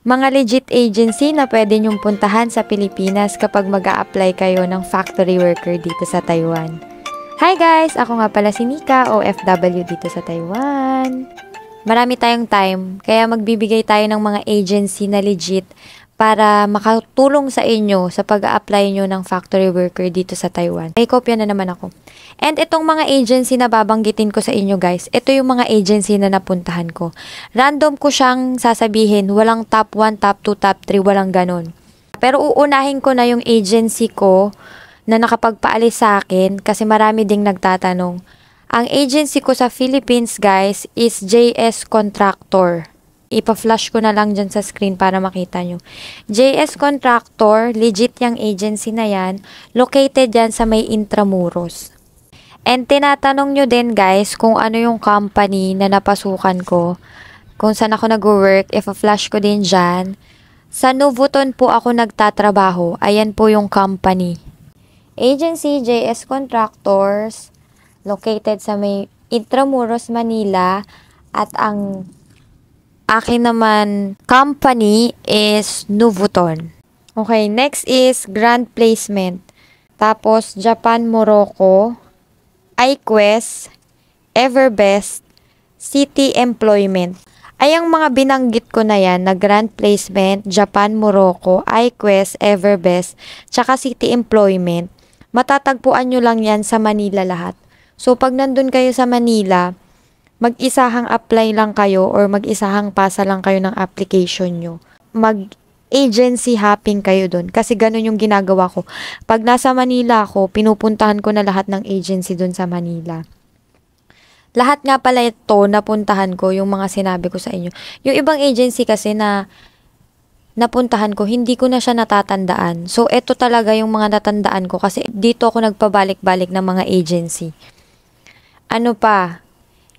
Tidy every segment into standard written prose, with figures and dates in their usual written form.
Mga legit agency na pwede nyong puntahan sa Pilipinas kapag mag-a-apply kayo ng factory worker dito sa Taiwan. Hi guys! Ako nga pala si Nika, OFW dito sa Taiwan. Marami tayong time, kaya magbibigay tayo ng mga agency na legit para makatulong sa inyo sa pag-a-apply nyo ng factory worker dito sa Taiwan. May kopya na naman ako. And itong mga agency na babanggitin ko sa inyo guys, ito yung mga agency na napuntahan ko. Random ko siyang sasabihin, walang top 1, top 2, top 3, walang ganun. Pero uunahin ko na yung agency ko na nakapagpaalis sa akin kasi marami ding nagtatanong. Ang agency ko sa Philippines guys is JS Contractor. Ipa-flash ko na lang dyan sa screen para makita nyo. JS Contractor, legit yung agency na yan. Located yan sa may Intramuros. And tinatanong nyo din guys kung ano yung company na napasukan ko. Kung saan ako nag-work, ipa-flash ko din dyan. Sa Novoton po ako nagtatrabaho. Ayan po yung company. Agency JS Contractors, located sa may Intramuros, Manila. At ang akin naman company is Novoton. Okay, next is Grand Placement. Tapos Japan Morocco, iQuest, Everbest, City Employment. Ay ang mga binanggit ko na yan na Grand Placement, Japan Morocco, iQuest, Everbest, tsaka City Employment. Matatagpuan nyo lang yan sa Manila lahat. So pag nandun kayo sa Manila, mag-isahang apply lang kayo or mag-isahang pasa lang kayo ng application nyo. Mag-agency hopping kayo dun. Kasi ganun yung ginagawa ko. Pag nasa Manila ako, pinupuntahan ko na lahat ng agency dun sa Manila. Lahat nga pala ito napuntahan ko, yung mga sinabi ko sa inyo. Yung ibang agency kasi na napuntahan ko, hindi ko na siya natatandaan. So, ito talaga yung mga natandaan ko kasi dito ako nagpabalik-balik ng mga agency. Ano pa?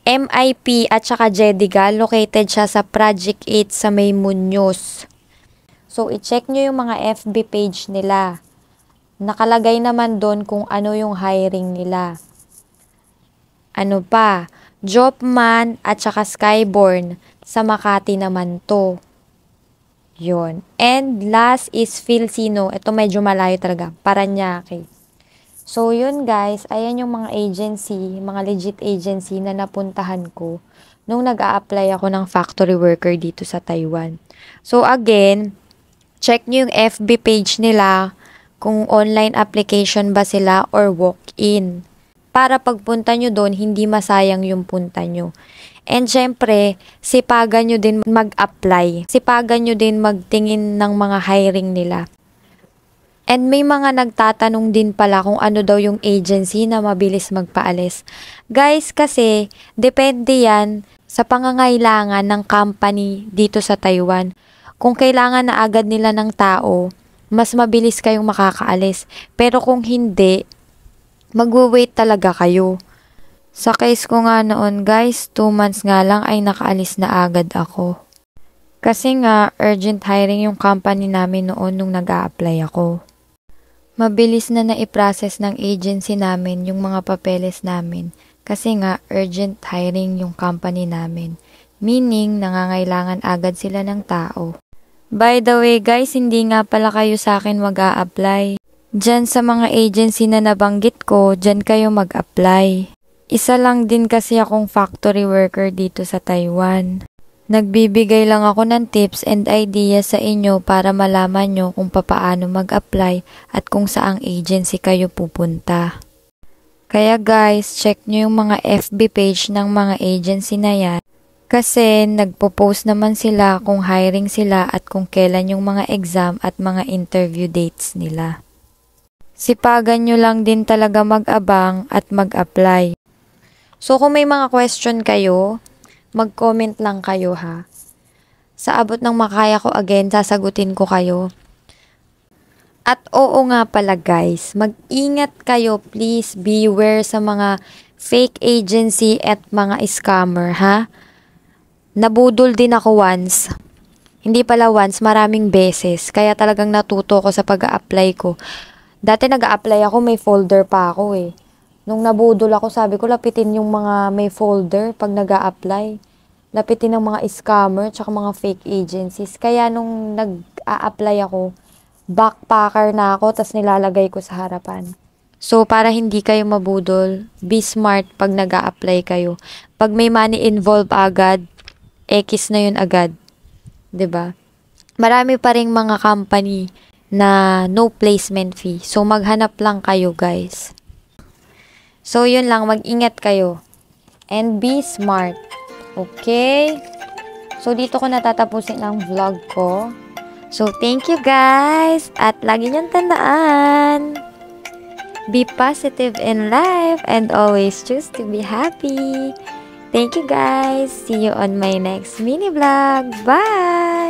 MIP at saka Jediga, located siya sa Project 8 sa May Muñoz. So, i-check nyo yung mga FB page nila. Nakalagay naman doon kung ano yung hiring nila. Ano pa? Jobman at saka Skyborn sa Makati naman to. Yun. And last is Filsino. Ito medyo malayo talaga. Paranaque. So, yun guys, ayan yung mga agency, mga legit agency na napuntahan ko nung nag-a-apply ako ng factory worker dito sa Taiwan. So, again, check nyo yung FB page nila kung online application ba sila or walk-in. Para pagpunta nyo doon, hindi masayang yung punta nyo. And syempre, sipagan nyo din mag-apply. Sipagan nyo din magtingin ng mga hiring nila. And may mga nagtatanong din pala kung ano daw yung agency na mabilis magpaalis. Guys, kasi depende yan sa pangangailangan ng company dito sa Taiwan. Kung kailangan na agad nila ng tao, mas mabilis kayong makakaalis. Pero kung hindi, magwe-wait talaga kayo. Sa case ko nga noon guys, 2 months nga lang ay nakaalis na agad ako. Kasi nga, urgent hiring yung company namin noon nung nag-a-apply ako. Mabilis na naiprocess ng agency namin yung mga papeles namin kasi nga urgent hiring yung company namin. Meaning, nangangailangan agad sila ng tao. By the way guys, hindi nga pala kayo sa akin mag-a-apply. Diyan sa mga agency na nabanggit ko, diyan kayo mag-apply. Isa lang din kasi akong factory worker dito sa Taiwan. Nagbibigay lang ako ng tips and ideas sa inyo para malaman nyo kung papaano mag-apply at kung saang agency kayo pupunta. Kaya guys, check nyo yung mga FB page ng mga agency na yan kasi nagpo-post naman sila kung hiring sila at kung kailan yung mga exam at mga interview dates nila. Sipagan nyo lang din talaga mag-abang at mag-apply. So kung may mga question kayo, mag-comment lang kayo ha. Sa abot ng makaya ko again, sasagutin ko kayo. At oo nga pala guys, mag-ingat kayo, please beware sa mga fake agency at mga scammer ha. Nabudol din ako once. Hindi pala once, maraming beses. Kaya talagang natuto ko sa pag-a-apply ko. Dati nag-a-apply ako, may folder pa ako Nung nabudol ako, sabi ko lapitin yung mga may folder pag nag-a-apply. lapitin ng mga scammer tsaka mga fake agencies. Kaya nung nag-a-apply ako, backpacker na ako, tas nilalagay ko sa harapan. So, para hindi kayo mabudol, be smart pag nag-a-apply kayo. Pag may money involved agad, X na yun agad. 'Di ba? Marami pa ring mga company na no placement fee. So, maghanap lang kayo, guys. So, yun lang. Mag-ingat kayo. And be smart. Okay? So, dito ko natatapusin ang vlog ko. So, thank you, guys. At lagi niyong tandaan. Be positive in life and always choose to be happy. Thank you, guys. See you on my next mini vlog. Bye!